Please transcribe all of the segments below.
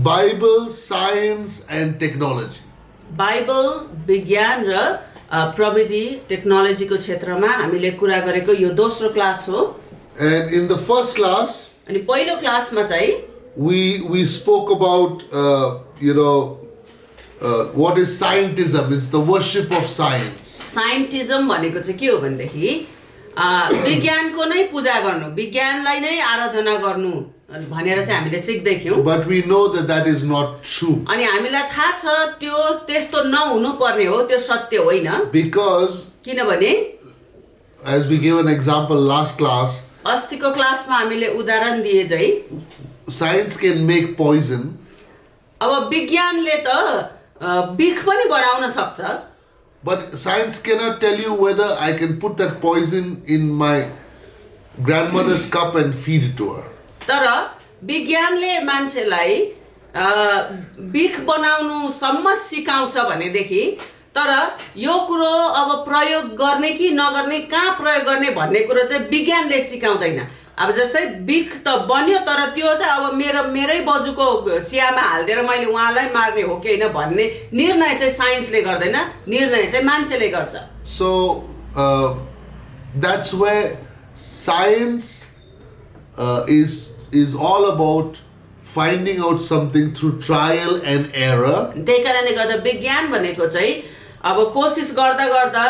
Bible, science and technology. Bible विज्ञान र प्रविधि टेक्नोलोजीको क्षेत्रमा हामीले कुरा गरेको यो दोस्रो क्लास हो And in the first class, अनि पहिलो क्लासमा चाहिँ we spoke about what is scientism. It's the worship of science. साइन्टिजम भनेको चाहिँ के हो भनेदेखि विज्ञानको नै पूजा गर्नु, विज्ञानलाई नै आराधना गर्नु भनेर चाहिँ हामीले सिक्दै थियौं. But we know that that is not true. अनि हामीलाई थाहा छ त्यो त्यस्तो नहुनु पर्ने हो, त्यो सत्य होइन. Because किनभने as we gave an example last class, अस्तिको क्लासमा हामीले उदाहरण दिए चाहिँ science can make poison. अब विज्ञानले त विष पनि बनाउन सक्छ. But science cannot tell you whether I can put that poison in my grandmother's cup and feed it to her. तर विज्ञानले मान्छेलाई विष बनाउनु सम्म सिकाउँछ भनेदेखि तर यो कुरो अब प्रयोग गर्ने कि नगर्ने, कहाँ प्रयोग गर्ने भन्ने कुरो चाहिँ विज्ञानले सिकाउँदैन. अब जस्तै विष त बन्यो तर त्यो चाहिँ अब मेरै बजुको चियामा हाल्दिएर मैले उहाँलाई मार्ने हो कि हैन भन्ने निर्णय चाहिँ साइन्सले गर्दैन, निर्णय चाहिँ मान्छेले गर्छ. So that's where science is all about finding out something through trial and error. त्यही कारणले गर्दा विज्ञान भनेको चाहिँ अब कोशिश गर्दा गर्दा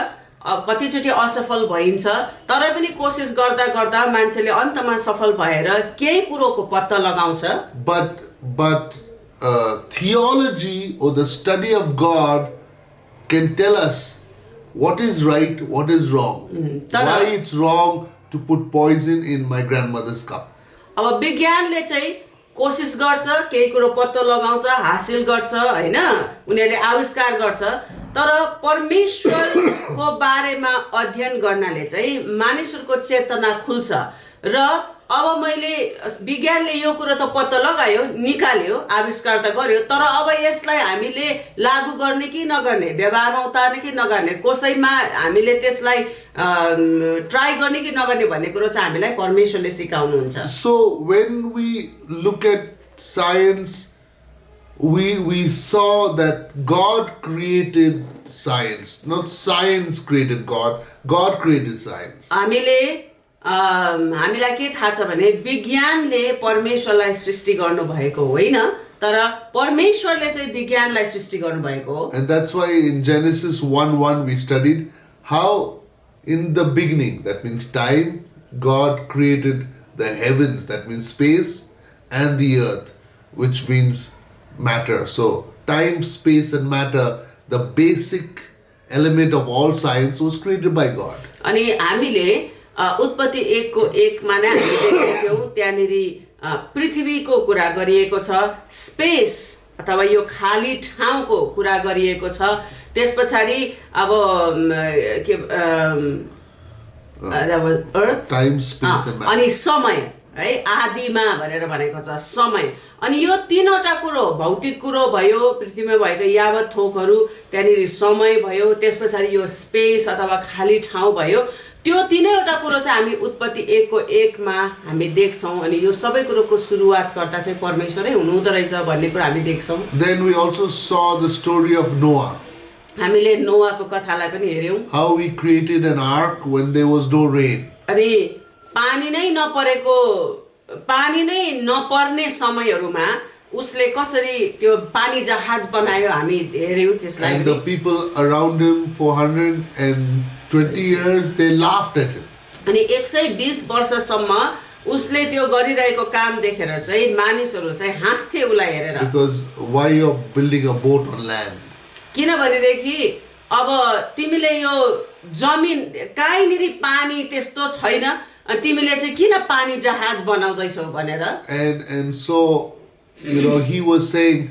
कतिचोटि असफल भइन्छ तर पनि कोशिश गर्दा गर्दा मान्छेले अन्तमा सफल भएर केही कुरोको पत्ता लगाउँछ. But theology or the study of God can tell us what is right, what is wrong, why it's wrong to put poison in my grandmother's cup. अब विज्ञानले चाहिँ कोशिश गर्छ, केही कुरो पत्तो लगाउँछ, हासिल गर्छ हैन, उनीहरूले आविष्कार गर्छ. तर परमेश्वरको बारेमा अध्ययन गर्नाले चाहिँ मानिसहरूको चेतना खुल्छ र अब मैले विज्ञानले यो कुरो त पत्तो लगायो, निकाल्यो, आविष्कार त गर्यो, तर अब यसलाई हामीले लागू गर्ने कि नगर्ने, व्यवहारमा उतार्ने कि नगर्ने, कसैमा हामीले त्यसलाई ट्राई गर्ने कि नगर्ने भन्ने कुरो चाहिँ हामीलाई परमेश्वरले सिकाउनुहुन्छ. So when we look at science, we saw that God created science, not science created God. God created science. हामीलाई के थाहा छ भने विज्ञानले परमेश्वरलाई सृष्टि गर्नु भएको होइन तर परमेश्वरले चाहिँ विज्ञानलाई सृष्टि गर्नु भएको हो. And that's why in Genesis 1:1 we studied how in the beginning, that means time, God created the heavens, that means space, and the earth, which means matter. So time, space and matter, the basic element of all science was created by God. अनि हामीले उत्पत्ति 1:1 मा नै हामीले देख्यौं त्यहाँनेरि पृथ्वीको कुरा गरिएको छ, स्पेस अथवा यो खाली ठाउँको कुरा गरिएको छ. त्यसपछि अब के अर्थ, टाइम, स्पेस एन्ड अनि समय है आदिमा भनेर भनेको छ समय. अनि यो तीनवटा कुरो, भौतिक कुरो भयो, पृथ्वीमा भएको यावत थोकहरू, त्यहाँनेरि समय भयो, त्यसपछि यो स्पेस अथवा खाली ठाउँ भयो. त्यो तीनैवटा कुरो चाहिँ हामी उत्पत्ति 1:1 मा हामी देख्छौं. अनि यो सबै कुरोको सुरुवात गर्दा चाहिँ परमेश्वरै हुनुहुँदो रहेछ भन्ने कुरा हामी देख्छौं. Then we also saw the story of Noah. हामीले नोआको कथालाई पनि हेर्यौं. How he created an ark when there was no rain. अनि पानी नै नपर्ने समयहरुमा उसले कसरी त्यो पानी जहाज बनायो हामी हेर्यौं त्यसलाई. And the people around him for 120 years they laughed at him. अनि 120 वर्षसम्म उसले त्यो गरिरहेको काम देखेर चाहिँ मानिसहरु चाहिँ हाँस्थे उलाई हेरेर. Because why you're building a boat on land? किनभनेदेखि अब तिमीले यो जमिन काहीँनेरि पानी त्यस्तो छैन, तिमीले चाहिँ किन पानी जहाज बनाउँदैछौ भनेर. And so he was saying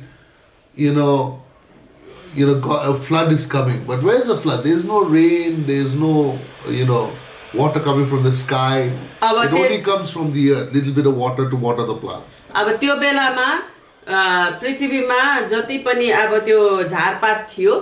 God, a flood is coming, but where's the flood? There's no rain, there's no water coming from the sky. It only comes from the earth, little bit of water to water the plants. अब त्यो बेलामा पृथ्वीमा जति पनि अब त्यो झारपात थियो,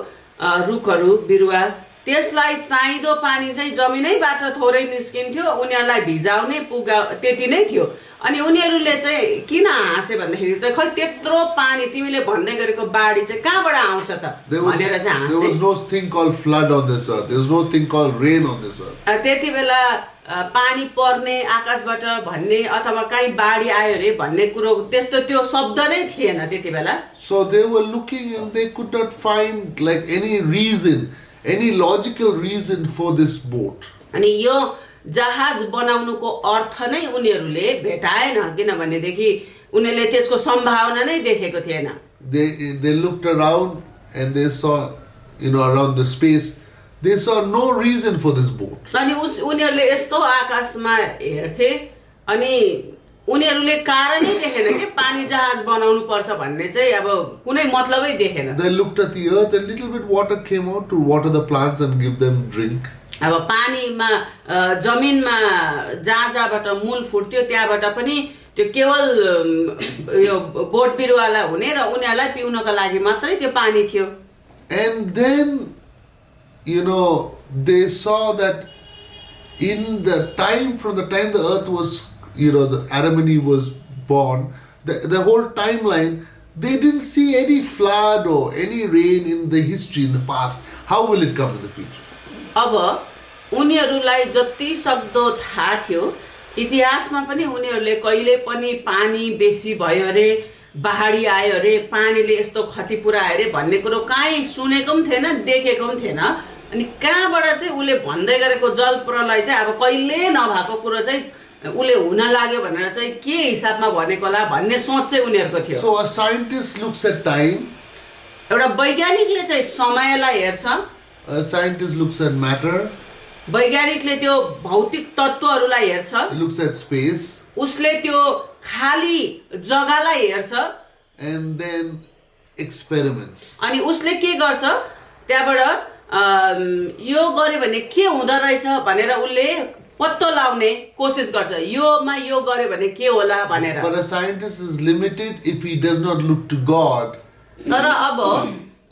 रुखहरू बिरुवा त्यसलाई चाहिदो पानी चाहिँ जमिनैबाट थोरै निस्किन्थ्यो, उनीहरूलाई भिजाउने पुगा त्यति नै थियो। अनि उनीहरूले चाहिँ किन हाँसे भन्दाखेरि चाहिँ खै त्यत्रो पानी तिमीले भन्दै गरेको बाढी चाहिँ कहाँबाट आउँछ त भनेर चाहिँ there was no thing called flood on this earth. There was no thing called rain on this earth. त्यति बेला पानी पर्ने आकाशबाट भन्ने अथवा कहीँ बाढी आयो रे भन्ने कुरो त्यस्तो त्यो शब्द नै थिएन त्यति बेला। So they were looking and they could not find like any reason, any logical reason for this boat. अनि यो जहाज बनाउनुको अर्थ नै उनीहरूले भेटाएन, किनभनेदेखि उनीहरूले त्यसको सम्भावना नै देखेको थिएन। They looked around and they saw, around the space. They saw no reason for this boat. अनि उनीहरूले यस्तो आकाशमा हेर्थे अनि उनीहरूले कारणै देखेन के पानी जहाज बनाउनु पर्छ भन्ने चाहिँ अब कुनै मतलबै देखेन। They looked at the earth, a little bit water came out to water the plants and give them drink. अब पानीमा जमिनमा जहाँबाट मूल फुट्थ्यो त्यहाँबाट पनि त्यो केवल यो बोट बिरुवालाई हुने र उनीहरूलाई पिउनको लागि मात्रै त्यो पानी थियो। And then they saw that in the time, from the time the earth was, the Adam and Eve was born, the whole timeline, they didn't see any flood or any rain in the history in the past. How will it come in the future? अब उनीहरूलाई जति सक्दो थाहा थियो इतिहासमा पनि उनीहरूले कहिले पनि पानी बेसी भयो रे, बाढी आयो रे, पानीले यस्तो क्षति पुर्यायो रे भन्ने कुरो कहीँ सुनेको पनि थिएन, देखेको पनि थिएन। अनि कहाँबाट चाहिँ उसले भन्दै गरेको जल प्रलय चाहिँ अब कहिले नभएको कुरो चाहिँ उसले हुन लाग्यो भनेर चाहिँ के हिसाबमा भनेको होला भन्ने सोच चाहिँ उनीहरूको थियो। So a scientist looks at time. एउटा वैज्ञानिकले चाहिँ समयलाई हेर्छ। A scientist looks at matter. वैज्ञानिकले त्यो भौतिक तत्त्वहरूलाई हेर्छ। He looks at space. उसले त्यो खाली जग्गालाई हेर्छ। And then experiments. अनि उसले के गर्छ त्यहाँबाट यो गर्यो भने के हुँदो रहेछ भनेर उसले पत्तो लगाउने कोसिस गर्छ, योमा यो गर्यो भने के होला भनेर। But a scientist is limited if he does not look to God. तर अब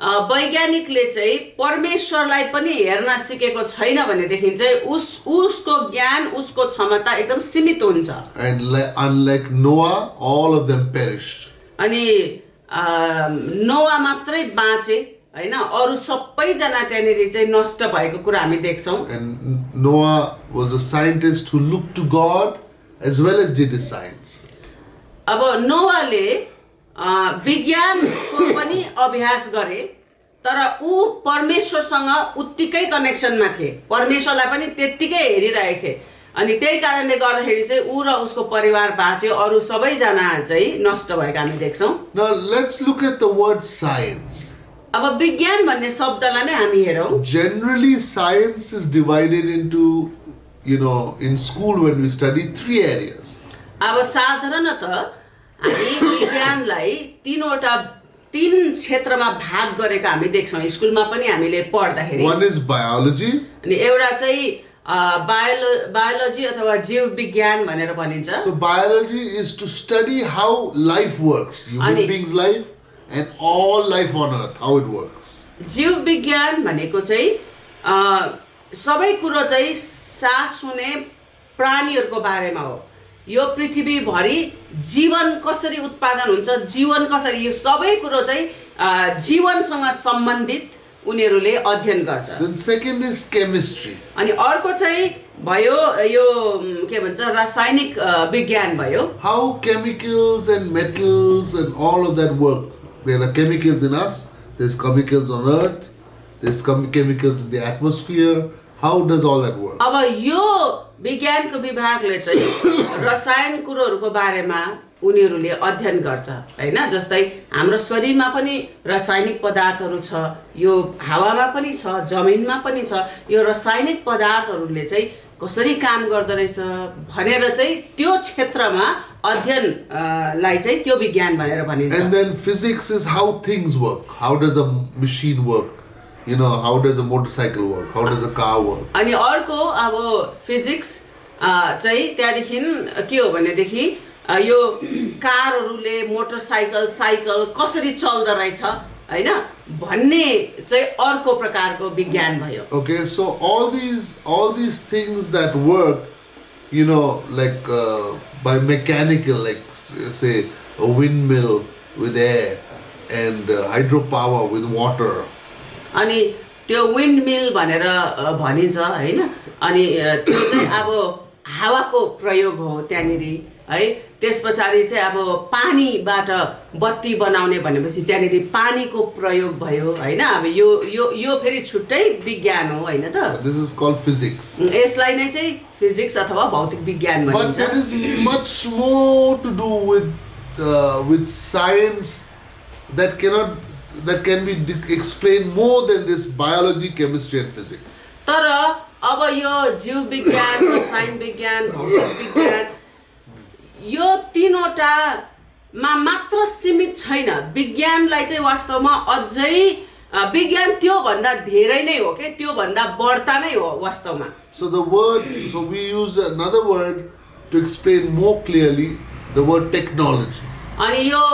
वैज्ञानिकले चाहिँ परमेश्वरलाई पनि हेर्न सिकेको छैन भनेदेखि चाहिँ उसको ज्ञान, उसको क्षमता एकदम सीमित हुन्छ। And unlike Noah, all of them perished. अनि नोआ मात्रै बाँचे हैन, अरु सबैजना त्यहाँनेरि चाहिँ नष्ट भएको कुरा हामी देख्छौं। And Noah was a scientist who looked to God as well as did his science. अब नोआले विज्ञानको पनि अभ्यास गरे, तर ऊ परमेश्वरसँग उत्तिकै कनेक्सनमा थिए, परमेश्वरलाई पनि त्यतिकै हेरिरहेको थिए। अनि त्यही कारणले गर्दाखेरि चाहिँ ऊ र उसको परिवार बाँच्यो, अरु सबैजना चाहिँ नष्ट भएका हामी देख्छौं। Now let's look at the word science. अब विज्ञान भन्ने शब्दलाई नै हामी हेरौं। Generally science is divided into, in school when we study, 3 areas. अब साधारणतः हामी विज्ञानलाई तीन क्षेत्रमा भाग गरेको हामी देख्छौं, स्कुलमा पनि हामीले पढ्दाखेरि। One is biology. अनि एउटा चाहिँ बायोलोजी अथवा जीव विज्ञान भनेर भनिन्छ। So biology is to study how life works, human beings' life and all life on earth, how it works. जीव विज्ञान भनेको चाहिँ सबै कुरो चाहिँ सास हुने प्राणीहरूको बारेमा हो। यो पृथ्वी भरि जीवन कसरी उत्पादन हुन्छ, जीवन कसरी, यो सबै कुरो चाहिँ जीवनसँग सम्बन्धित उनीहरूले अध्ययन गर्छ। Then second is chemistry. अनि अर्को चाहिँ भयो यो के भन्छ रासायनिक विज्ञान भयो। How chemicals and metals and all of that work. There are chemicals in us, there's chemicals on earth, there's chemicals in the atmosphere. How does all that work? अब यो विज्ञानको विभागले चाहिँ रसायन कुरोहरूको बारेमा उनीहरूले अध्ययन गर्छ हैन। जस्तै हाम्रो शरीरमा पनि रासायनिक पदार्थहरू छ, यो हावामा पनि छ, जमिनमा पनि छ। यो रासायनिक पदार्थहरूले चाहिँ कसरी काम गर्दो रहेछ भनेर चाहिँ त्यो क्षेत्रमा अध्ययनलाई चाहिँ त्यो विज्ञान भनेर भनिन्छ। And then physics is how things work. How does a machine work? How does a motorcycle work? How does a car work? अनि अर्को अब फिजिक्स चाहिँ त्यहाँदेखि के हो भनेदेखि यो कारहरूले मोटरसाइकल, साइकल कसरी चल्दो रहेछ हैन भन्ने चाहिँ अर्को प्रकारको विज्ञान भयो. Okay, so all these things that work, like by mechanical, like say a windmill with air and hydropower with water. अनि त्यो विन्ड मिल भनेर भनिन्छ हैन अनि त्यो चाहिँ अब हावाको प्रयोग हो त्यहाँनेरि है. त्यसपछि चाहिँ अब पानीबाट बत्ती बनाउने भनेपछि त्यहाँनेरि पानीको प्रयोग भयो हैन. अब यो फेरि छुट्टै विज्ञान हो हैन त. This is called physics. यसलाई नै चाहिँ फिजिक्स अथवा भौतिक विज्ञान भनिन्छ. But there is much more to do with science that can be explained more than this biology, chemistry and physics. तर अब यो जीव विज्ञान, रसायन विज्ञान, भौतिक विज्ञान यो तीनवटामा मात्र सीमित छैन. विज्ञानलाई चाहिँ वास्तवमा अझै विज्ञान त्यो भन्दा धेरै नै हो के त्यो भन्दा बढ्ता नै हो वास्तवमा. So we use another word to explain more clearly, the word technology. अनि यो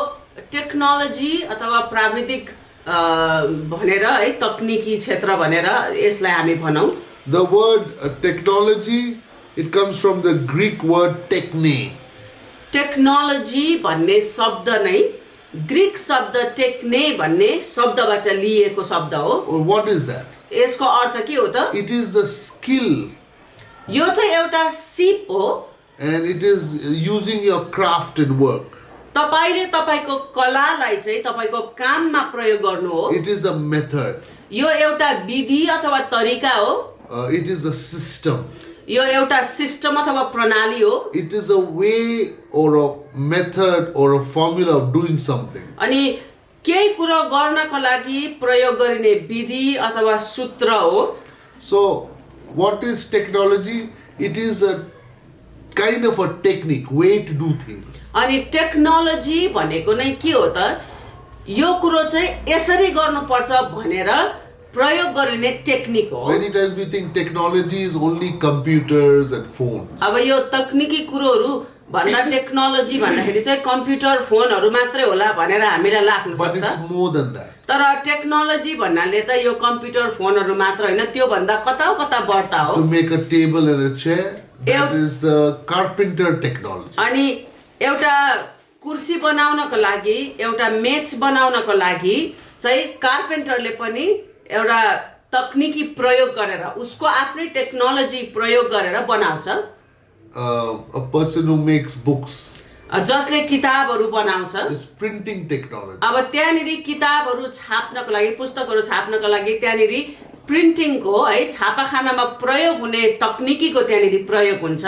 टेक्नोलोजी अथवा प्राविधिक भनेर है तकनिकी क्षेत्र भनेर यसलाई हामी भनौं. The word technology, it comes from the Greek word techne. Technology भन्ने शब्द नै ग्रीक शब्द टेक्ने भन्ने शब्दबाट लिएको शब्द हो. What is that? यसको अर्थ के हो त? It is the skill. यो चाहिँ एउटा सिप हो. And it is using your craft and work. तपाईले तपाईको कलालाई चाहिँ तपाईको काममा प्रयोग गर्नु हो. It is a method. यो एउटा विधि अथवा तरिका हो. It is a system. यो एउटा सिस्टम अथवा प्रणाली हो. It is a way or a method or a formula of doing something. अनि केही कुरा गर्नको लागि प्रयोग गरिने विधि अथवा सूत्र हो. So what is technology? It is a kind of a technique, way to do things. अनि टेक्नोलोजी भनेको नै के हो त? यो कुरो चाहिँ यसरी गर्नुपर्छ भनेर प्रयोग गरिने टेक्निक हो. Many times we think technology is only computers and phones. अब यो तकनिकी कुरोहरू भन्दा टेक्नोलोजी भन्दाखेरि चाहिँ कम्प्युटर फोनहरू मात्रै होला भनेर हामीलाई लाग्न सक्छ. But it's more than that. तर टेक्नोलोजी भन्नाले त यो कम्प्युटर फोनहरू मात्र हैन त्यो भन्दा कता बढ्ता हो. To make a table and a chair, that is the carpenter technology. अनि एउटा कुर्सी बनाउनको लागि एउटा मेज बनाउनको लागि चाहिँ कार्पेन्टरले पनि एउटा तकनिकी प्रयोग गरेर उसको आफ्नै टेक्नोलोजी प्रयोग गरेर बनाउँछ. A person who makes books, जसले किताबहरू बनाउँछ, is printing technology. अब त्यहाँनेरि किताबहरू छाप्नको लागि पुस्तकहरू छाप्नको लागि त्यहाँनेरि प्रिन्टिङको है छापाखानामा प्रयोग हुने तकनिकीको त्यहाँनेरि प्रयोग हुन्छ.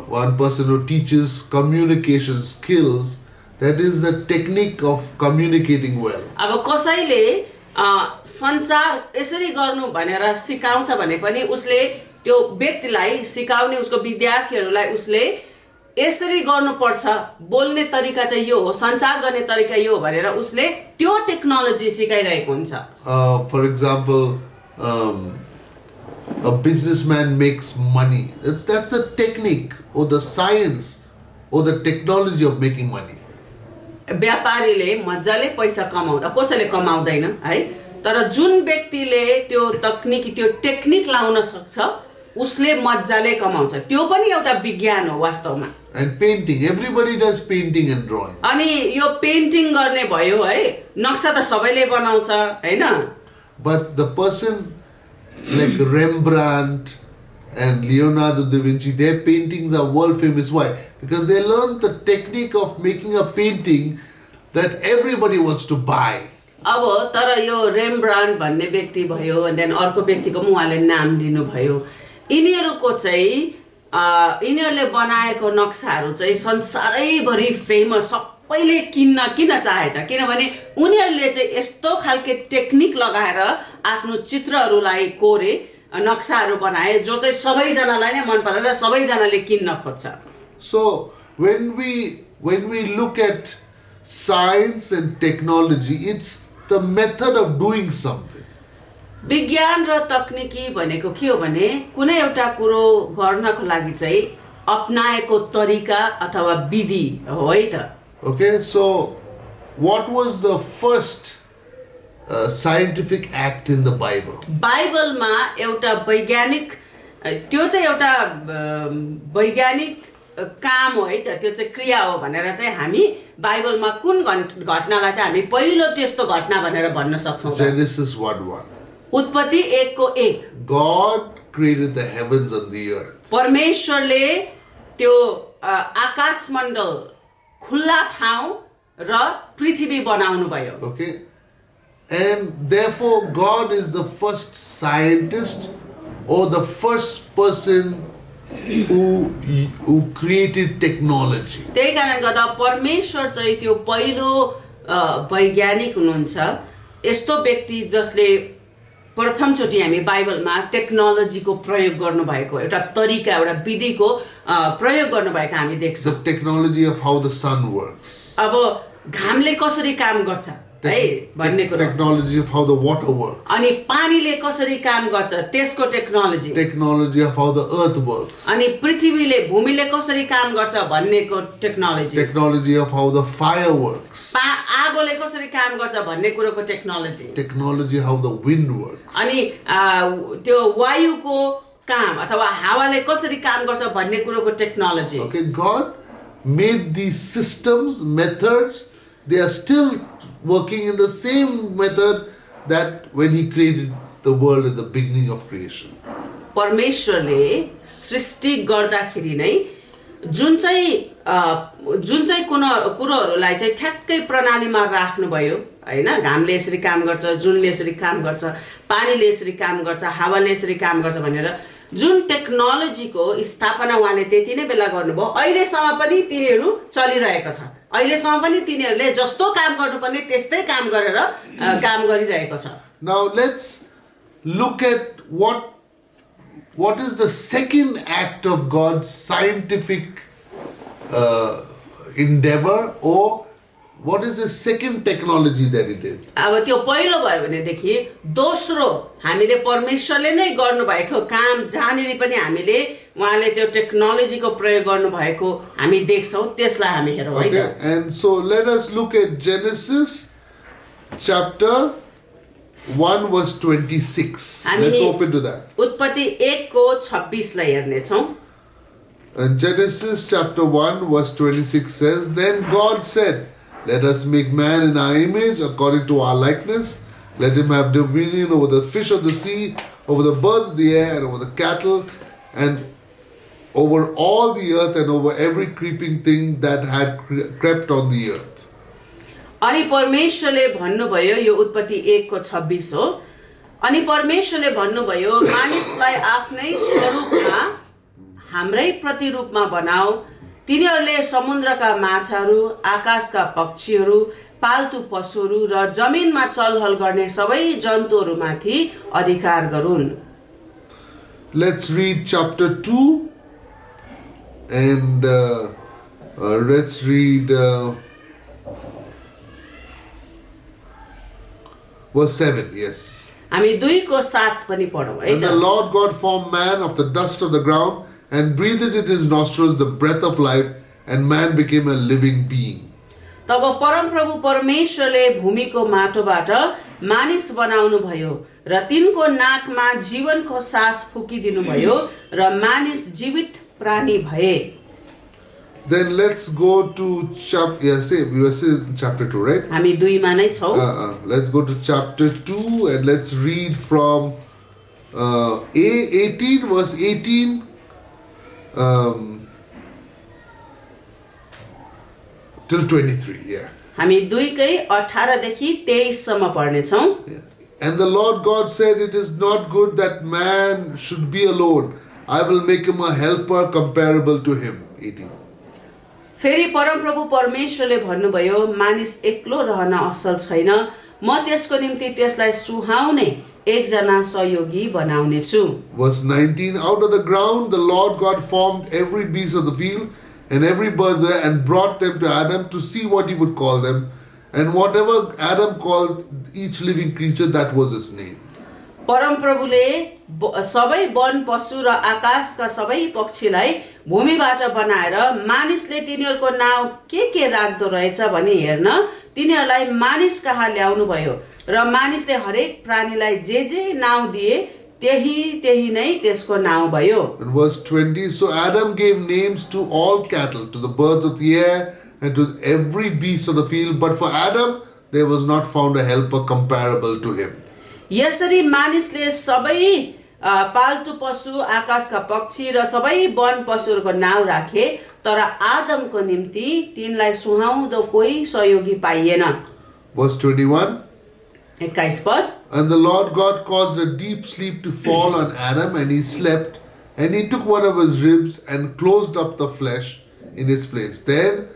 One person who teaches communication skills, that is the technique of communicating well. अब कसैले सञ्चार यसरी गर्नु भनेर सिकाउँछ भने पनि उसले त्यो व्यक्तिलाई सिकाउने उसको विद्यार्थीहरूलाई उसले यसरी गर्नुपर्छ बोल्ने तरिका चाहिँ यो हो सञ्चार गर्ने तरिका यो हो भनेर उसले त्यो टेक्नोलोजी सिकाइरहेको हुन्छ. For example, a businessman makes money. That's a technique or the science or the technology of making money. व्यापारीले मजाले पैसा कमाउँदा कसैले कमाउँदैन है तर जुन व्यक्तिले त्यो तकनिकी त्यो टेक्निक लाउन सक्छ उसले मजाले कमाउँछ. त्यो पनि एउटा विज्ञान हो वास्तवमा. And painting, everybody does painting and drawing. अनि यो पेन्टिङ गर्ने भयो है नक्सा त सबैले बनाउँछ हैन. But the person like Rembrandt and Leonardo da Vinci, their paintings are world famous. Why? Because they learned the technique of making a painting that everybody wants to buy. अब तर यो रेम्ब्रान्ड भन्ने व्यक्ति भयो अनि देन अर्को व्यक्तिको उहाँले नाम लिनु भयो. यिनीहरूको चाहिँ यिनीहरूले बनाएको नक्साहरू चाहिँ संसारैभरि फेमस सबैले किन चाहे त किनभने उनीहरूले चाहिँ यस्तो खालके टेक्निक लगाएर आफ्नो चित्रहरूलाई कोरे नक्साहरू बनाए जो चाहिँ सबैजनालाई नै मन पर्छ र सबैजनाले किन्न खोज्छ. So when we look at science and technology, it's the method of doing something. विज्ञान र तकनिकी भनेको के हो भने कुनै एउटा कुरो गर्नको लागि चाहिँ अपनाएको तरिका अथवा विधि हो है त. Okay, so what was the first scientific act in the Bible. बाइबलमा एउटा वैज्ञानिक त्यो चाहिँ एउटा वैज्ञानिक काम हो है त, त्यो चाहिँ क्रिया हो भनेर चाहिँ हामी बाइबलमा कुन घटनालाई चाहिँ हामी पहिलो त्यस्तो घटना भनेर भन्न सक्छौँ त? Genesis 1:1. उत्पत्ति 1:1 God created the heavens and the earth. परमेश्वरले त्यो आकाशमण्डल, खुल्ला ठाउँ र पृथ्वी बनाउनु भयो। Okay? And therefore God is the first scientist or the first person who created technology. त्यही कारणले गर्दा परमेश्वर चाहिँ त्यो पहिलो वैज्ञानिक हुनुहुन्छ, यस्तो व्यक्ति जसले प्रथमचोटि हामी बाइबलमा टेक्नोलोजीको प्रयोग गर्नुभएको, एउटा तरिका, एउटा विधिको प्रयोग गर्नुभएको हामी देख्छौँ। The technology of how the sun works. अब घामले कसरी काम गर्छ है भन्ने कुरा, technology of how the water works. अनि पानीले कसरी काम गर्छ त्यसको technology, Technology of how the earth works. अनि पृथ्वीले, भूमिले कसरी काम गर्छ भन्नेको technology, Technology of how the fire works. आगोले कसरी काम गर्छ भन्ने कुरोको technology, Technology how the wind works. अनि त्यो वायुको काम अथवा हावाले कसरी काम गर्छ भन्ने कुरोको technology. Okay, God made these systems, methods. They are still working in the same method that when He created the world at the beginning of creation. परमेश्वरले सृष्टि गर्दाखेरि नै जुन चाहिँ कुरोहरूलाई चाहिँ ठ्याक्कै प्रणालीमा राख्नुभयो हैन, घामले यसरी काम गर्छ, जुनले यसरी काम गर्छ, पानीले यसरी काम गर्छ, हावाले यसरी काम गर्छ भनेर जुन टेक्नोलोजीको स्थापना उहाँले त्यति नै बेला गर्नुभयो, अहिलेसम्म पनि तिनीहरू चलिरहेको छ। अहिलेसम्म पनि तिनीहरूले जस्तो काम गर्नुपर्ने त्यस्तै काम गरेर काम गरिरहेको छ। Now let's look at what is the second act of God's scientific endeavor, or what is the second technology that He did? अब त्यो पहिलो भयो भनेदेखि दोस्रो हामीले परमेश्वरले नै गर्नुभएको काम जहाँनिर पनि हामीले उहाँले त्यो टेक्नोलोजीको प्रयोग गर्नुभएको हामी देख्छौँ, त्यसलाई हामी हेरौँ है त। And so let us look at Genesis chapter 1 verse 26. Let's open to that. उत्पत्ति 1:26 लाई हेर्नेछौँ। And Genesis chapter 1 verse 26 says, Then God said, Let us make man in our image, according to our likeness. Let him have dominion over the fish of the sea, over the birds of the air, and over the cattle, and over all the earth, and over every creeping thing that had crept on the earth. अनि परमेश्वरले भन्नुभयो, यो उत्पत्ति 1:26 हो। अनि परमेश्वरले भन्नुभयो, मानिसलाई आफ्नै स्वरूपमा हाम्रै प्रतिरूपमा बनाऊ, तिनीहरूले समुद्रका माछाहरू, आकाशका पक्षीहरू, पाल्तु पशुहरू र जमिनमा चलहल गर्ने सबै जन्तुहरूमाथि अधिकार गरून्। Let's read chapter 2 and let's read verse 7. Yes. हामी 2:7 पनि पढौँ है And the त। Lord God formed man of the dust of the ground and breathed in his nostrils the breath of life, and man became a living being. तब परमप्रभु परमेश्वरले भूमिको माटोबाट मानिस बनाउनु भयो र तिनको नाकमा जीवनको सास फुकिदिनु भयो र मानिस जीवित प्राणी भए। Then let's go to we were in chapter 2, right? हामी 2 मा नै छौँ। Let's go to chapter 2 and let's read from 18 verse 18 till 23. Yeah. हामी 2:18 देखि 23 सम्म पढ्ने छौँ। And the Lord God said, It is not good that man should be alone. I will make him a helper comparable to him. 18. फेरि परमप्रभु परमेश्वरले भन्नुभयो, मानिस एक्लो रहन असल छैन, म त्यसको निम्ति त्यसलाई सुहाउने एकजना सहयोगी बनाउने छु। Verse 19, Out of the ground the Lord God formed every beast of the field and every bird there, and brought them to Adam to see what he would call them. And whatever Adam called each living creature, that was his name. परमप्रभुले सबै वन पशु र आकाशका सबै पक्षीलाई भूमिबाट बनाएर मानिसले तिनीहरूको नाउँ के राख्दो रहेछ भनी हेर्न तिनीहरूलाई मानिस कहाँ ल्याउनु भयो र मानिसले हरेक प्राणीलाई जे नाउँ दिए त्यही नै त्यसको नाउँ भयो। In verse 20, so Adam gave names to all cattle, to the birds of the air, and to every beast of the field. But for Adam, there was not found a helper comparable to him. यसरी मानिसले सबै पाल्तु पशु आकाशका पक्षी र सबै वन पशुहरूको नाउँ राखे तर आदमको निम्ति तिनलाई सुहाउँदो कोही सहयोगी पाइएन। Verse 21. 21 पद। And the Lord God caused a deep sleep to fall on Adam, and he slept, and he took one of his ribs and closed up the flesh in its place. Then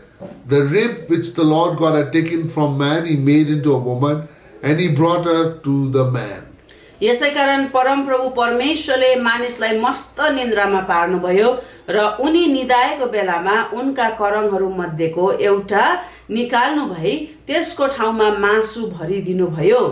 the rib which the Lord God had taken from man, he made into a woman, and he brought her to the man. यसै कारण परमप्रभु परमेश्वरले मानिसलाई मस्त निन्द्रामा पार्नुभयो र उनी निदाएको बेलामा उनका करङहरू मध्येको एउटा निकाल्नु भई त्यसको ठाउँमा मासु भरिदिनु भयो।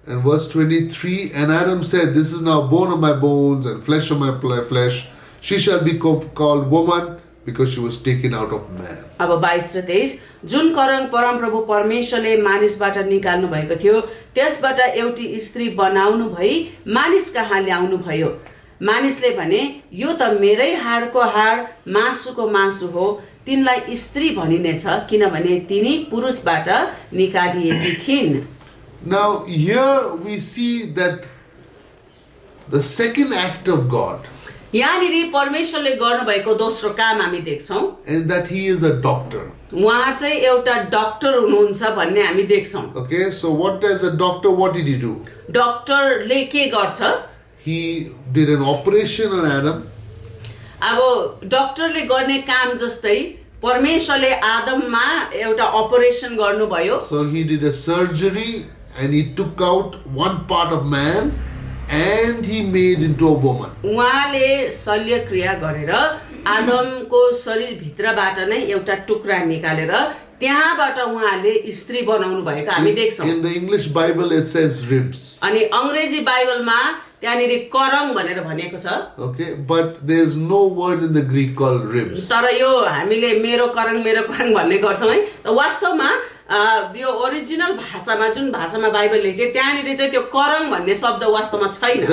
And verse 23, and Adam said, this is now bone of my bones and flesh of my flesh. She shall be called woman, because she was taken out of man. अब 22 र 23 जुन करङ परमप्रभु परमेश्वरले मानिसबाट निकाल्नु भएको थियो त्यसबाट एउटी स्त्री बनाउनु भई मानिस कहाँ ल्याउनु भयो। मानिसले भने यो त मेरै हाडको हाड मासुको मासु हो, तिनलाई स्त्री भनिनेछ किनभने तिनी पुरुषबाट निकालिएकी थिइन्। Now here we see that the second act of God, यहाँनिर परमेश्वरले गर्नुभएको दोस्रो काम हामी देख्छौं, and that he is a doctor. उहाँ चाहिँ एउटा डाक्टर हुनुहुन्छ भन्ने हामी देख्छौं। Okay, so what does a doctor, what did he do? डाक्टरले के गर्छ? He did an operation on Adam. अब डाक्टरले गर्ने काम जस्तै परमेश्वरले आदममा एउटा अपरेसन गर्नुभयो। So he did a surgery and he took out one part of man and he made into a woman. उहाँले शल्य क्रिया गरेर आदमको शरीर भित्रबाट नै एउटा टुक्रा निकालेर त्यहाँबाट उहाँले स्त्री बनाउनु भएको हामी देख्छौं। In the English Bible it says ribs. अनि अंग्रेजी बाइबलमा त्यहाँनिर करङ भनेर भनेको छ। Okay, but there is no word in the Greek called ribs. तर यो हामीले मेरो करङ भन्ने गर्छौं है। वास्तवमा यो ओरिजिनल भाषामा जुन भाषामा बाइबल लेखे त्यहाँनिर चाहिँ त्यो करङ भन्ने शब्द वास्तवमा छैन।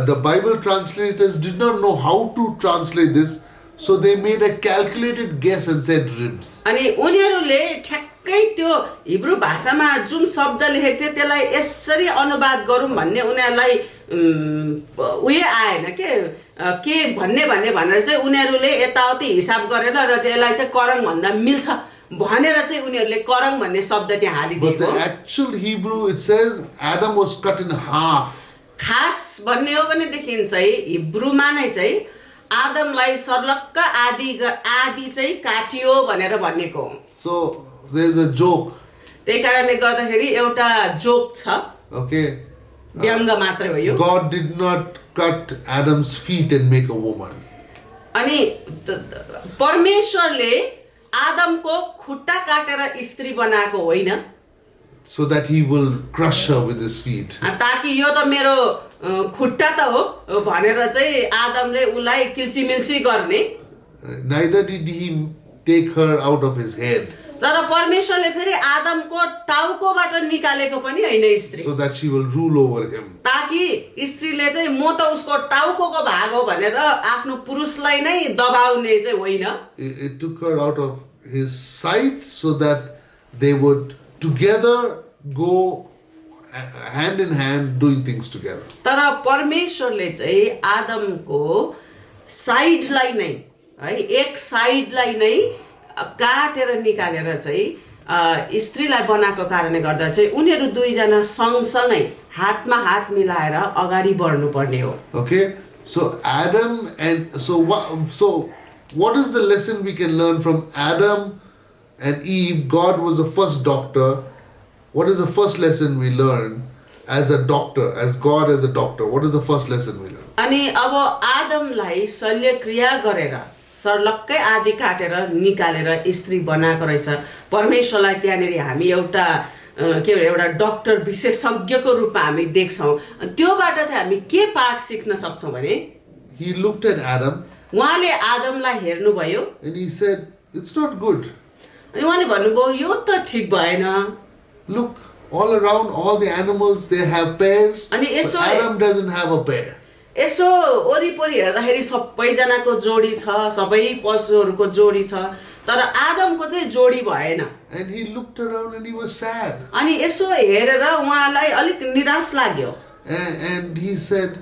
The Bible translators did not know how to translate this, so they made a calculated guess and said ribs. अनि उनीहरूले ठ्याक्कै त्यो हिब्रू भाषामा जुन शब्द लेखेको थियो त्यसलाई यसरी अनुवाद गरौँ भन्ने उनीहरूलाई उयो आएन के भन्ने भनेर चाहिँ उनीहरूले यताउति हिसाब गरेर र त्यसलाई चाहिँ करङ भन्दा मिल्छ भनेर चाहिँ उनीहरूले करङ भन्ने शब्द त्यहाँ हालिदिएको। But the actual Hebrew it says Adam was cut in half. खास भन्ने हो भनेदेखि चाहिँ हिब्रूमा नै चाहिँ आदमलाई सर्लक्क आदि चाहिँ काटियो भनेर भनेको। So there is a joke. त्यही कारणले गर्दाखेरि एउटा जोक छ। Okay. व्यङ्ग मात्र हो यो। God did not cut Adam's feet and make a woman. अनि परमेश्वरले आदमको खुट्टा काटेर स्त्री बनाएको होइन। So that he will crush her with his feet. ताकि यो त मेरो खुट्टा त हो भनेर चाहिँ आदमले उलाई किल्चीमिल्ची गर्ने। Neither did he take her out of his head. तर परमेश्वरले फेरि आदमको टाउकोबाट निकालेको पनि होइन स्त्री। So that she will rule over him. ताकि स्त्रीले चाहिँ म त उसको टाउकोको भाग हो भनेर आफ्नो पुरुषलाई नै दबाउने चाहिँ होइन। It took her out of his sight so that they would together go hand in hand doing things together. तर परमेश्वरले चाहिँ आदमको साइडलाई नै है एक साइडलाई नै काटेर निकालेर चाहिँ स्त्रीलाई बनाएको कारणले गर्दा चाहिँ उनीहरू दुईजना सँगसँगै हातमा हात मिलाएर अगाडि बढ्नु पर्ने हो। Okay, so Adam and so what is the lesson we can learn from Adam and Eve? God was the first doctor. What is the first lesson we learn as a doctor, as God as a doctor? What is the first lesson we learn? अनि अब आदमलाई शल्य क्रिया गरेर सर्लक्कै आदि काटेर निकालेर स्त्री बनाएको रहेछ परमेश्वरलाई। त्यहाँनिर हामी एउटा के भन्छ एउटा डक्टर विशेषज्ञको रूपमा हामी देख्छौँ। त्योबाट चाहिँ हामी के पाठ सिक्न सक्छौँ भने he looked at Adam उहाँले आदमलाई हेर्नुभयो and he said, "It's not good. अनि उहाँले भन्नुभयो यो त ठिक भएन। Look, all around, all the animals, they have pairs, अनि but यसो Adam doesn't have a pair." यसो वरिपरि हेर्दाखेरि सबैजनाको जोडी छ, सबै पशुहरूको जोडी छ, तर आदमको चाहिँ जोडी भएन। And he looked around and he was sad. अनि यसो हेरेर उहाँलाई अलिक निराश लाग्यो And he said,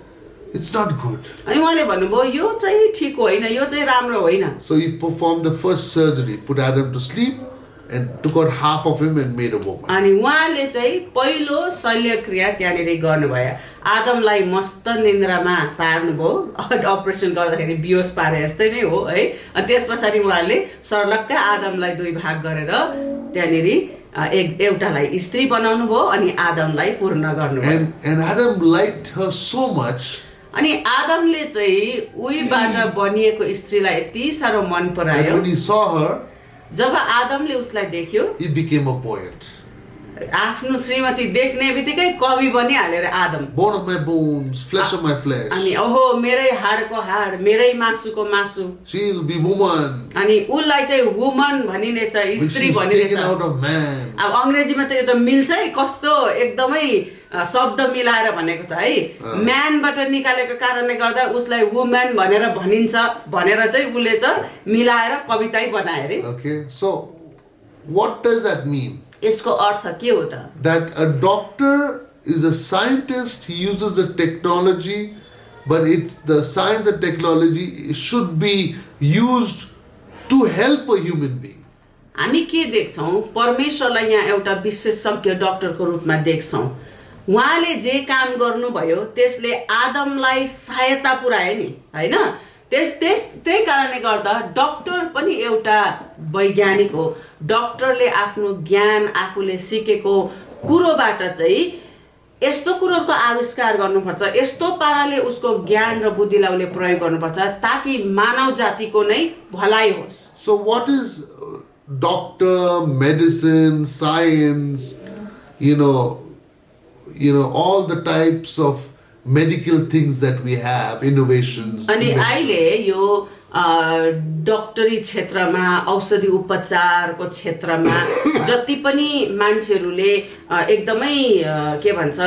"It's not good." अनि उहाँले भन्नुभयो यो चाहिँ ठिक होइन, यो चाहिँ राम्रो होइन। So he performed the first surgery, put Adam to sleep, and took out half of him and made a woman. अनि उहाँले चाहिँ पहिलो शल्यक्रिया त्यहाँनिर गर्नुभयो। आदमलाई मस्त निन्द्रामा पार्नुभयो, अपरेसन गर्दाखेरि बिहोस पारे जस्तै नै हो है। अनि त्यस पछाडि उहाँले सर्लक्कै आदमलाई दुई भाग गरेर त्यहाँनिर एउटालाई स्त्री बनाउनु भयो अनि आदमलाई पूर्ण गर्नुभयो। And Adam liked her so much अनि आदमले चाहिँ उहीबाट बनिएको स्त्रीलाई यति साह्रो मन that परायो, when he saw her, जब आदमले उसलाई देख्यो he became a poet. आफ्नो श्रीमती देख्ने बित्तिकै कवि बनिहाल्यो रे Adam. Bone of my bones, flesh of my flesh. अनि ओहो मेरै हाडको हाड, मेरै मासुको मासु, She'll be woman. अनि उसलाई चाहिँ वुमन भनिनेछ, When स्त्री she's भनिनेछ। taken out of man. अब अङ्ग्रेजीमा त यो त मिल्छ है, कस्तो एकदमै शब्द मिलाएर भनेको छ है। म्यानबाट निकालेको कारणले गर्दा उसलाई वुमेन भनेर भनिन्छ भनेर चाहिँ उसले चाहिँ मिलाएर कवितै बनाए रे। Okay, so what does that mean? यसको अर्थ के हो त? That a doctor is a scientist, he uses the technology, but the science and technology should be used to help a human being. हामी के देख्छौँ? परमेश्वरलाई यहाँ एउटा विशेषज्ञ डाक्टरको रूपमा देख्छौँ। उहाँले जे काम गर्नुभयो त्यसले आदमलाई सहायता पुर्यायो नि, हैन? त्यही कारणले गर्दा डाक्टर पनि एउटा वैज्ञानिक हो। डाक्टरले आफ्नो ज्ञान आफूले सिकेको कुरोबाट चाहिँ यस्तो कुरोहरूको आविष्कार गर्नुपर्छ, यस्तो पाराले उसको ज्ञान र बुद्धिलाई उसले प्रयोग गर्नुपर्छ ताकि मानव जातिको नै भलाइ होस्। So what is doctor, medicine, science, all the types of medical things that we have, innovations. अनि अहिले यो डक्टरी क्षेत्रमा, औषधि उपचारको क्षेत्रमा जति पनि मान्छेहरूले एकदमै के भन्छ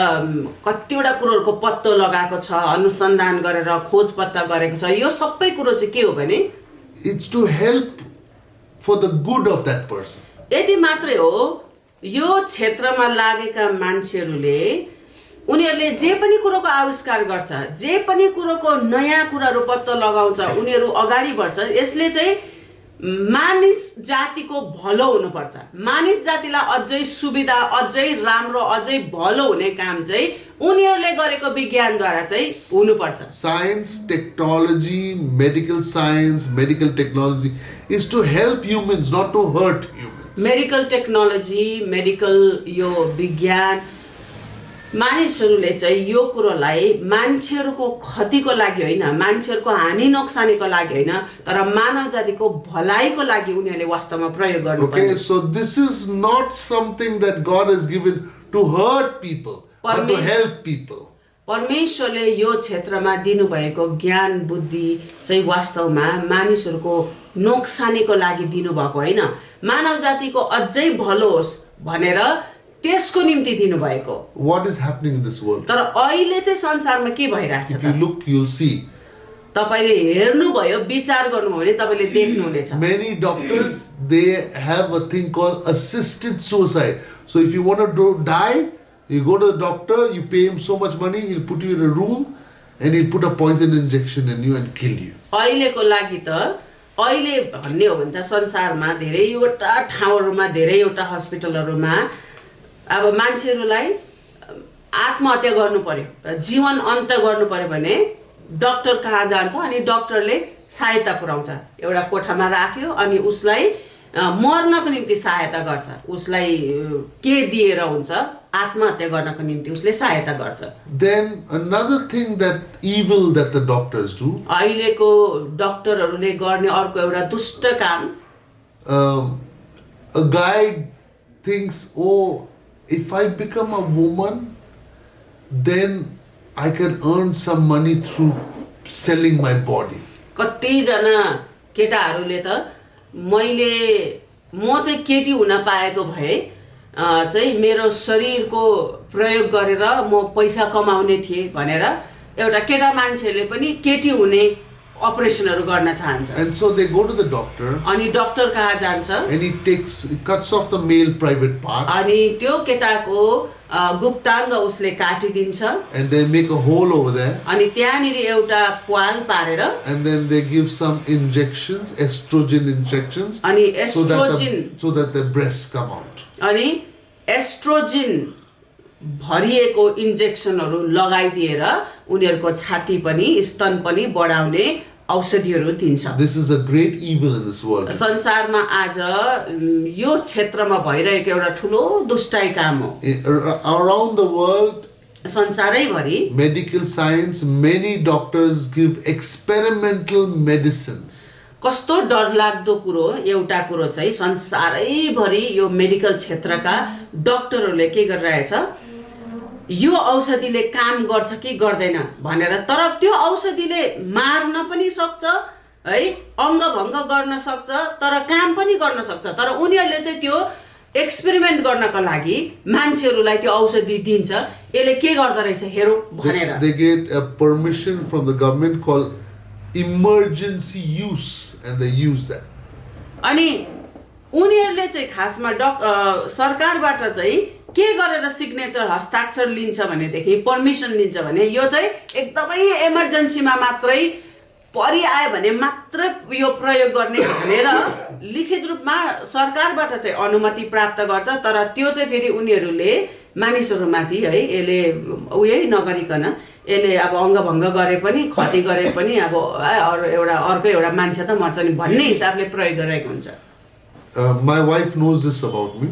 कतिवटा कुरोहरूको पत्तो लगाएको छ, अनुसन्धान गरेर खोज पत्ता गरेको छ, यो सबै कुरो चाहिँ के हो भने it's to help for the good of that person. यति मात्रै हो, यो क्षेत्रमा लागेका मान्छेहरूले उनीहरूले जे पनि कुरोको आविष्कार गर्छ, जे पनि कुरोको नयाँ कुराहरू पत्तो लगाउँछ, उनीहरू अगाडि बढ्छ, यसले चाहिँ मानिस जातिको भलो हुनुपर्छ। मानिस जातिलाई अझै सुविधा, अझै राम्रो, अझै भलो हुने काम चाहिँ उनीहरूले गरेको विज्ञानद्वारा चाहिँ हुनुपर्छ। Science, technology, medical science, medical technology is to help humans, not to hurt humans. Medical technology, medical यो विज्ञान मानिसहरूले चाहिँ यो कुरोलाई मान्छेहरूको क्षतिको लागि होइन, मान्छेहरूको हानि नोक्सानीको लागि होइन, तर मानव जातिको भलाइको लागि उनीहरूले वास्तवमा प्रयोग गर्नुपर्छ। Okay, so this is not something that God has given to hurt people, but to help people. परमेश्वरले यो क्षेत्रमा दिनुभएको ज्ञान बुद्धि चाहिँ वास्तवमा मानिसहरूको नोक्सानीको लागि दिनुभएको होइन, मानव जातिको अझै भलो होस् भनेर त्यसको निम्ति दिनुभएको। What is happening in this world? तर अहिले चाहिँ संसारमा के भइरहेछ त? If you look, you'll see. तपाईले हेर्नुभयो, विचार गर्नुभयो भने तपाईले देख्नुहुनेछ। Many doctors, they have a thing called assisted suicide. So if you want to die, you go to the doctor, you pay him so much money, he'll put you in a room and he'll put a poison injection in you and kill you. अहिलेको लागि त अहिले भन्ने हो भने त संसारमा धेरैवटा ठाउँहरुमा, धेरैवटा हस्पिटलहरुमा अब मान्छेहरुलाई आत्महत्या गर्नु पर्यो, जीवन अन्त गर्नु पर्यो भने डाक्टर कहाँ जान्छ अनि डाक्टरले सहायता पुर्याउँछ। एउटा कोठामा राख्यो अनि उसलाई मर्नको निम्ति सहायता गर्छ, उसलाई के दिएर हुन्छ, आत्महत्या गर्नको निम्ति उसले सहायता गर्छ। Then another thing that evil that the doctors do, अहिलेको डाक्टरहरुले गर्ने अर्को एउटा दुष्ट काम, a guy thinks, oh, if I become a woman, then I can earn some money through selling my body. कतिजना केटाहरूले त म चाहिँ केटी हुन पाएको भए चाहिँ मेरो शरीरको प्रयोग गरेर म पैसा कमाउने थिए भनेर एउटा केटा मान्छेले पनि केटी हुने अपरेसनहरु गर्न चाहन्छ. And so they go to the doctor. अनि डाक्टर कहाँ जान्छ. And he cuts off the male private part. अनि त्यो केटाको गुप्ताङ्ग उसले काटिदिन्छ. And they make a hole over there. अनि त्यहाँनिर एउटा प्वाल पारेर. And then they give some injections, estrogen injections. अनि estrogen so that the breasts come out. अनि एस्ट्रोजन भरिएको इन्जेक्सनहरु लगाइदिएर उनीहरुको छाती पनि स्तन पनि बढाउने औषधिहरु दिन्छ. This is a great evil in this world. संसारमा आज यो क्षेत्रमा भइरहेको एउटा ठूलो दुष्टाइ काम हो. Around the world, संसारैभरि medical science, many doctors give experimental medicines. कस्तो डरलाग्दो कुरो एउटा कुरो चाहिँ संसारैभरि यो मेडिकल क्षेत्रका डाक्टरहरूले के गरिरहेछ, यो औषधिले काम गर्छ कि गर्दैन भनेर, तर त्यो औषधिले मार्न पनि सक्छ है, अङ्गभङ्ग गर्न सक्छ, तर काम पनि गर्न सक्छ. तर उनीहरूले चाहिँ त्यो एक्सपेरिमेन्ट गर्नको लागि मान्छेहरूलाई त्यो औषधि दिन्छ. यसले के गर्दो रहेछ हेरौ भनेर. They get a permission from the government called emergency use and they use that. अनि उनीहरूले चाहिँ खासमा सरकारबाट चाहिँ के गरेर सिग्नेचर हस्ताक्षर लिन्छ भनेदेखि पर्मिसन लिन्छ भने यो चाहिँ एकदमै इमर्जेन्सीमा मात्रै परिआयो भने मात्र यो प्रयोग गर्ने भनेर लिखित रूपमा सरकारबाट चाहिँ अनुमति प्राप्त गर्छ. तर त्यो चाहिँ फेरि उनीहरूले मानिसहरुमाथि है यसले उयै नगरिकन यसले अब अङ्गभङ्ग गरे पनि क्षति गरे पनि अब अर्को एउटा मान्छे त मर्छ नि भन्ने हिसाबले प्रयोग गरिरहेको हुन्छ. My wife knows this about me.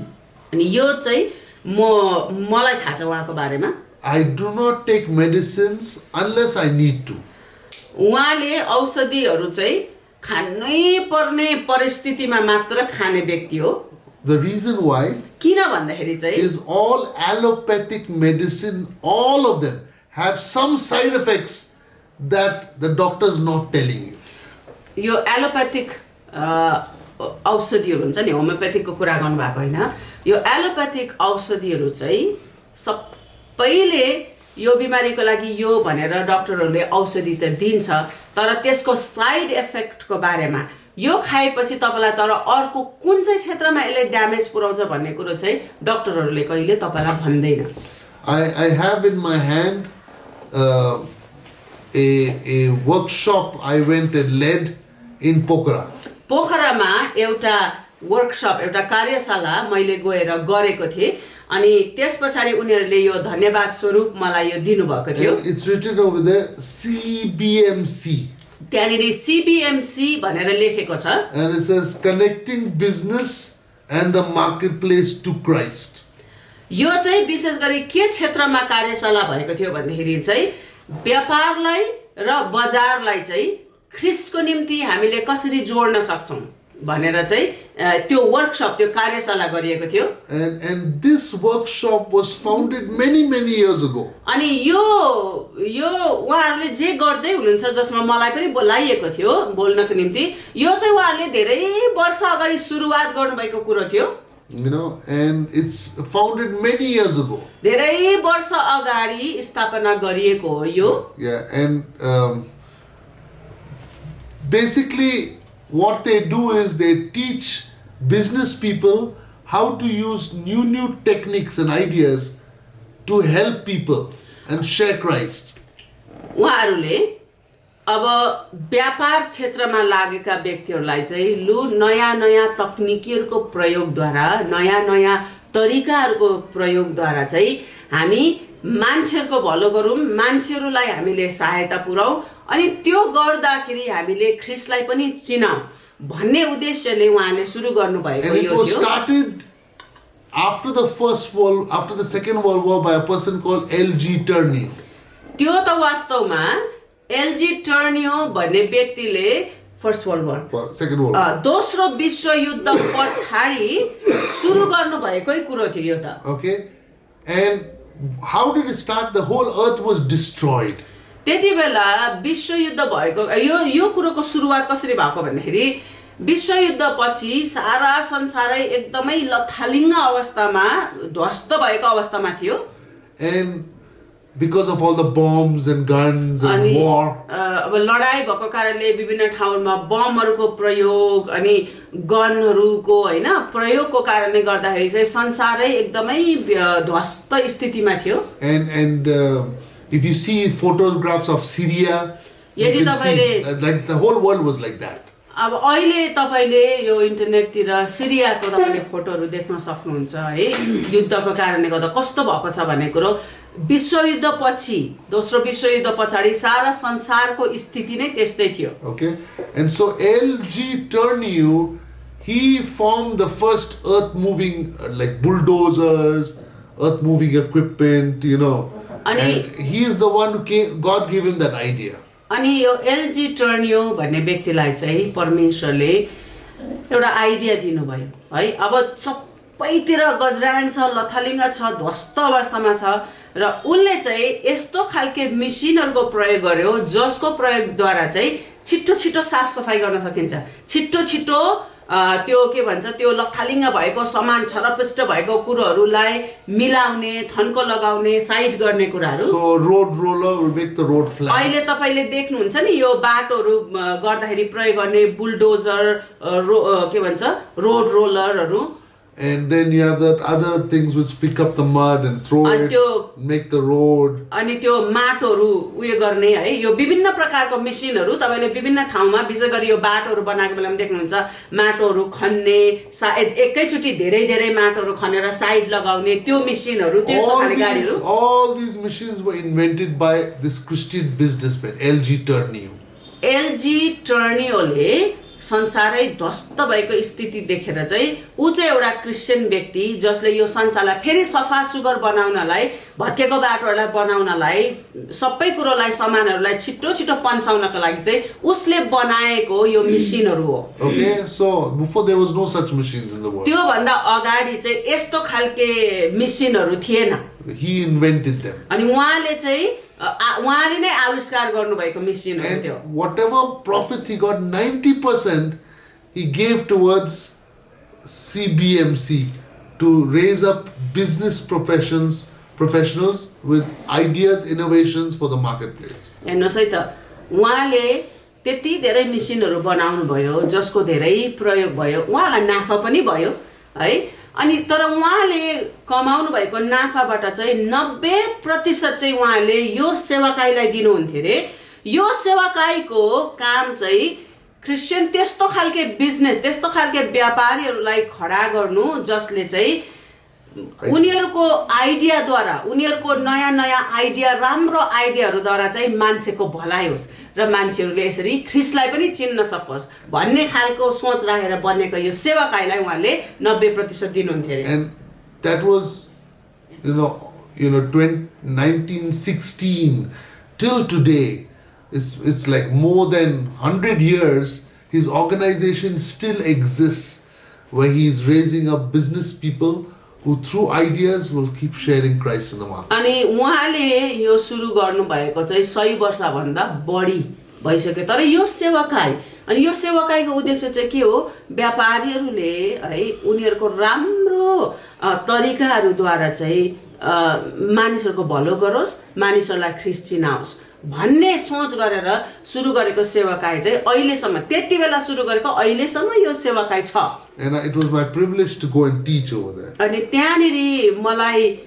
अनि यो चाहिँ मलाई थाहा छ उहाँको बारेमा. I do not take medicines unless I need to. उहाँले औषधिहरु चाहिँ खानै पर्ने परिस्थितिमा मात्र खाने व्यक्ति हो. The reason why किन भन्दाखेरि चाहिँ is all allopathic medicine, all of them have some side effects that the doctor is not telling you. यो एलोप्याथिक औषधिहरु हुन्छ नि, होमियोप्याथिकको कुरा गर्नु भएको हैन. यो एलोप्याथिक औषधिहरु चाहिँ सबैले यो बिमारीको लागि यो भनेर डाक्टरहरूले औषधि त दिन्छ, तर त्यसको साइड इफेक्टको बारेमा यो खाएपछि तपाईलाई तर अर्को कुन चाहिँ क्षेत्रमा यसले ड्यामेज पुर्याउँछ भन्ने कुरो चाहिँ डाक्टरहरूले कहिले तपाईलाई भन्दैन. I have in my hand a workshop I went and led in Pokhara. पोखरामा एउटा वर्कशप एउटा कार्यशाला मैले गएर गरेको थिएँ. अनि त्यसपछि उनीहरूले यो धन्यवाद स्वरूप मलाई यो दिनुभएको थियो. It's written over there CBMC. त्यहाँनिर CBMC भनेर लेखेको छ. And it says connecting business and the marketplace to Christ. यो चाहिँ विशेष गरी के क्षेत्रमा कार्यशाला भएको थियो भन्दाखेरि चाहिँ व्यापारलाई र बजारलाई चाहिँ ख्रीष्टको निम्ति हामीले कसरी जोड्न सक्छौं भनेर चाहिँ त्यो वर्कशप त्यो कार्यशाला गरिएको थियो. And this workshop was founded many years ago. अनि यो उहाँहरूले जे गर्दै हुनुहुन्छ जसमा मलाई पनि बोलाइएको थियो बोल्नको निम्ति, यो चाहिँ उहाँहरूले धेरै वर्ष अगाडि सुरुवात गर्नुभएको कुरो थियो. You know, and it's founded many years ago. धेरै वर्ष अगाडि स्थापना गरिएको हो यो. Yeah, and basically what they do is they teach business people how to use new techniques and ideas to help people and share Christ. उहाँहरूले अब व्यापार क्षेत्रमा लागेका व्यक्तिहरूलाई चाहिँ नयाँ तकनिकीहरुको प्रयोगद्वारा नयाँ तरिकाहरुको प्रयोगद्वारा चाहिँ हामी मान्छेहरुको भलो गरौँ, मान्छेहरुलाई हामीले सहायता पुर्याऊ अनि त्यो गर्दाखेरि हामीले ख्रीष्टलाई पनि चिनाऊ भन्ने उद्देश्यले उहाँले सुरु गर्नुभएको यो थियो. And it was started after the Second World War by a person called L.G. Turney. त्यो त वास्तवमा L.G. Turney भन्ने व्यक्तिले first world war second world दोस्रो विश्व युद्ध पछाडी सुरु गर्नुभएकै कुरो थियो यो त. Okay, And how did it start? The whole earth was destroyed. त्यति बेला विश्वयुद्ध भएको यो कुरोको सुरुवात कसरी भएको भन्दाखेरि विश्वयुद्ध पछि सारा संसारै एकदमै लथालिङ्ग अवस्थामा ध्वस्त भएको अवस्थामा थियो. And because of all the bombs and guns and अनि war, अब लडाई भएको कारणले विभिन्न ठाउँमा बमहरूको प्रयोग अनि गनहरूको हैन प्रयोगको कारणले गर्दाखेरि चाहिँ संसारै एकदमै ध्वस्त स्थितिमा थियो. and if you see photographs of Syria, you यदि can see तपाईले like the whole world was like that. अब अहिले तपाईले यो इन्टरनेटतिर सिरियाको तपाईले फोटोहरू देख्न सक्नुहुन्छ है. युद्धको कारणले गर्दा कस्तो भएको छ भन्ने कुरो विश्वयुद्ध पछि दोस्रो विश्वयुद्ध पछाडि सारा संसारको स्थिति नै त्यस्तै थियो. Okay, and so H22 he formed the first earth moving like bulldozers, earth moving equipment, you know, and he is the one who came, God gave him that idea. अनि यो एलजी टर्नियो भन्ने व्यक्तिलाई चाहिँ परमेश्वरले एउटा आइडिया दिनुभयो है. अब सबैतिर गजराङ छ, लथालिङ्ग छ, ध्वस्त अवस्थामा छ र उनले चाहिँ यस्तो खालके मेसिनहरुको प्रयोग गर्यो जसको प्रयोगद्वारा चाहिँ छिटो छिटो साफ सफाई गर्न सकिन्छ. छिटो छिटो त्यो के भन्छ त्यो लथालिङ्ग भएको सामान छरपष्ट भएको कुरोहरूलाई मिलाउने, थन्को लगाउने, साइड गर्ने कुराहरू. So road roller will make the road flat. अहिले तपाईले देख्नुहुन्छ नि यो बाटोहरू गर्दाखेरि प्रयोग गर्ने बुलडोजर के भन्छ road रोलरहरू. And then you have that other things which pick up the mud and throw it, make the road. अनि त्यो माटोहरू उयो गर्ने है यो विभिन्न प्रकारको मेसिनहरू तपाईले विभिन्न ठाउँमा विशेष गरी यो बाटोहरू बनाएको बेलामा देख्नुहुन्छ. माटोहरू खन्ने, सायद एकैचोटी धेरै धेरै माटोहरू खनेर साइड लगाउने त्यो मेसिनहरू, त्यस्तो खाले गाडीहरू. All these machines were invented by this Christian businessman LG Turnio. LG टर्नियोले संसारै ध्वस्त भएको स्थिति देखेर चाहिँ उ चाहिँ एउटा क्रिस्चियन व्यक्ति जसले यो संसारलाई फेरि सफा सुग्घर बनाउनलाई, भत्केको बाटोहरूलाई बनाउनलाई, सबै कुरोलाई सामानहरूलाई छिटो छिटो पन्साउनको लागि चाहिँ उसले बनाएको यो मेसिनहरू हो. Okay, so before there was no such machines in the world. त्यो भन्दा अगाडि चाहिँ यस्तो खालके मेसिनहरू थिएन. He invented them. अनि उहाँले चाहिँ उहाँले नै आविष्कार गर्नुभएको मेसिनहरू थियो. And whatever profits he got, 90% he gave towards CBMC to raise up business professionals with ideas, innovations for the marketplace. हेर्नुहोस् है त उहाँले त्यति धेरै मेसिनहरू बनाउनु भयो जसको धेरै प्रयोग भयो, उहाँलाई नाफा पनि भयो है. अनि तर उहाँले कमाउनु भएको नाफाबाट चाहिँ 90% चाहिँ उहाँले यो सेवाकाईलाई दिनुहुन्थ्यो रे. यो सेवाकाईको काम चाहिँ क्रिस्चियन त्यस्तो खालके बिजनेस, त्यस्तो खालके व्यापारीहरूलाई खडा गर्नु जसले चाहिँ उनीहरूको आइडियाद्वारा, उनीहरूको नयाँ नयाँ आइडिया, राम्रो आइडियाहरूद्वारा चाहिँ मान्छेको भलाइ होस् र मान्छेहरूले यसरी ख्रिस्टलाई पनि चिन्न सकोस् भन्ने खालको सोच राखेर बनेको यो सेवाकाईलाई उहाँले 90% दिनुहुन्थ्यो रे. And that was, you know 1916 till today. It's like more than 100 years. His organization still exists, where he is raising up business people who through ideas will keep sharing Christ in the market. अनि उहाँले यो सुरु गर्नु भएको चाहिँ 100 वर्ष भन्दा बढी भइसक्यो. तर यो सेवाकाई, अनि यो सेवाकाईको उद्देश्य चाहिँ के हो? व्यापारीहरूले है उनीहरूको राम्रो तरिकाहरूद्वारा चाहिँ मानिसहरूको भलो गरोस्, मानिसहरूलाई ख्रिस्ट चिनाओस् भन्ने सोच गरेर सुरु गरेको सेवाकाई चाहिँ अहिलेसम्म, त्यति बेला सुरु गरेको अहिलेसम्म यो सेवाकाई छ. And it was my privilege to go and teach over there. अनि त्यहाँनिर मलाई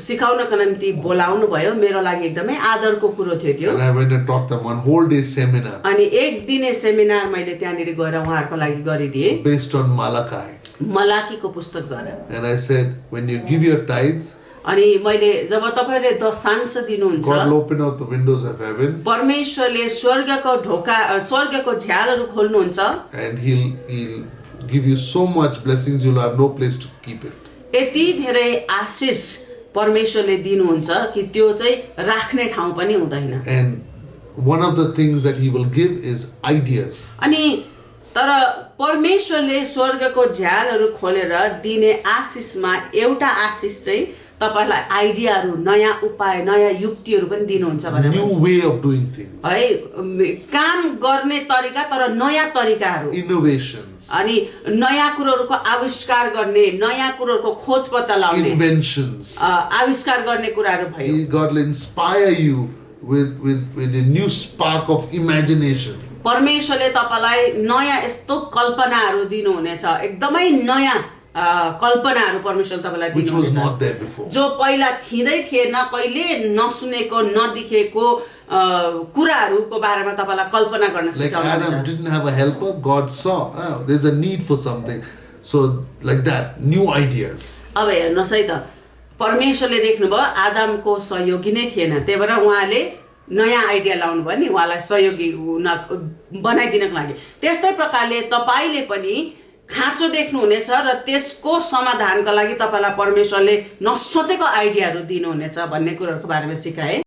सिकाउनको निम्ति बोलाउनु भयो. मेरो लागि एकदमै आदरको कुरो थियो त्यो. And I went and taught them one whole day seminar. अनि एक दिने सेमिनार मैले त्यहाँनिर गएर उहाँहरूको लागि गरिदिए. Based on Malachi. मलाकीको पुस्तक गरेर. And I said, when you give your tithes, अनि मैले जब तपाईहरुले दशांश दिनुहुन्छ, God will open out the windows of heaven. परमेश्वरले स्वर्गको ढोका, स्वर्गको झ्यालहरू खोल्नुहुन्छ. And he'll give you so much blessings you'll have no place to keep it. यति धेरै आशीष परमेश्वरले दिनुहुन्छ कि त्यो चाहिँ राख्ने ठाउँ पनि हुँदैन. And one of the things that he will give is ideas. अनि तर परमेश्वरले स्वर्गको झ्यालहरू खोलेर दिने आशिषमा एउटा आशिष चाहिँ तपाईलाई आइडियाहरू, नयाँ उपाय, नयाँ युक्तिहरू पनि दिनुहुन्छ भनेर। New way of doing things. है, काम गर्ने तरिका तर नयाँ तरिकाहरू, Innovations. अनि नयाँ कुरोहरूको आविष्कार गर्ने, नयाँ कुरोहरूको खोज पत्ता लगाउने, Inventions. आविष्कार गर्ने कुराहरू भयो। God will inspire you with a new spark of imagination. परमेश्वरले तपाईलाई नयाँ यस्तो कल्पनाहरू दिनुहुनेछ, एकदमै नयाँ कल्पनाहरू परमेश्वरले तपाईलाई Which was दिनुहुनेछ not there before. जो पहिला थिँदै थिएन, कहिले नसुनेको नदेखेको कुराहरूको बारेमा तपाईलाई कल्पना गर्न Like Adam सिकाउनुहुन्छ। didn't have a helper, God saw there's a need for something. So like that, new ideas. अब हेर्नुहोस् है त, परमेश्वरले देख्नुभयो आदमको सहयोगी नै थिएन, त्यही भएर उहाँले नयाँ आइडिया लाउनु भयो नि उहाँलाई सहयोगी बनाइदिनको लागि। त्यस्तै प्रकारले तपाईले पनि खाँचो देख्नुहुनेछ र त्यसको समाधानका लागि तपाईलाई परमेश्वरले नसोचेको आइडियाहरू दिनुहुनेछ भन्ने कुराहरूको बारेमा सिकाए।